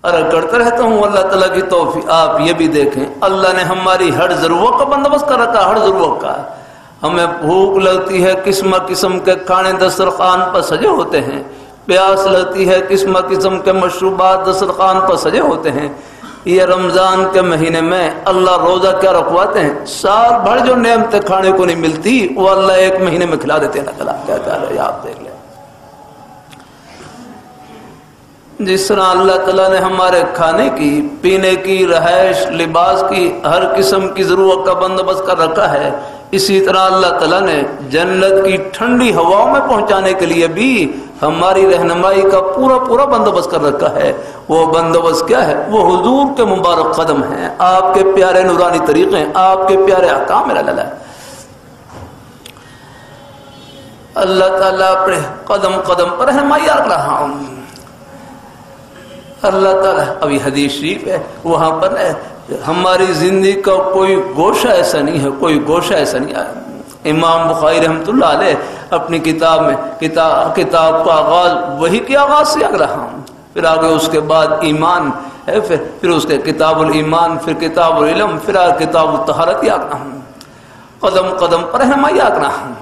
عرض کرتا رہتا ہوں اللہ تعالیٰ کی توفیق. آپ یہ بھی دیکھیں اللہ نے ہماری ہر ضرورت کا بندوبست کر رکھا، ہر ضرورت کا. ہمیں بھوک لگتی ہے، قسم قسم کے کھانے دسترخوان پر سجے ہوتے ہیں. پیاس لگتی ہے، قسم قسم کے مشروبات دسترخوان پر سجے ہوتے ہیں. یہ رمضان کے مہینے میں اللہ روزہ کیا رکھواتے ہیں؟ سال بھر جو نعمتیں کھانے کو نہیں ملتی وہ اللہ ایک مہینے میں کھلا دیتے ہیں. اللہ تعالیٰ کہتا ہے آپ دیکھ لیں. جس طرح اللہ تعالیٰ نے ہمارے کھانے کی، پینے کی، رہائش، لباس کی ہر قسم کی ضرورت کا بندوبست کر رکھا ہے، اسی طرح اللہ تعالیٰ نے جنت کی ٹھنڈی ہواؤں میں پہنچانے کے لیے بھی ہماری رہنمائی کا پورا بندوبست کر رکھا ہے. وہ بندوبست کیا ہے؟ وہ حضور کے مبارک قدم ہیں، آپ کے پیارے نورانی طریقے ہیں، آپ کے پیارے احکام ہیں. اللہ تعالیٰ اپنے قدم قدم پر رہنمائی رکھ رہا ہوں. اللہ تعالیٰ ابھی حدیث شریف ہے، وہاں پر ہماری زندگی کا کوئی گوشہ ایسا نہیں ہے، کوئی گوشہ ایسا نہیں ہے. امام بخاری رحمۃ اللہ علیہ اپنی کتاب میں کتاب کا آغاز وہی کے آغاز سے کر رہا ہوں، پھر آگے اس کے بعد ایمان ہے، پھر اس کے کتاب الایمان، پھر کتاب العلم، پھر آگے کتاب الطہارت یاد رہا ہوں. قدم قدم پر رہنمائی یاد رہا ہوں.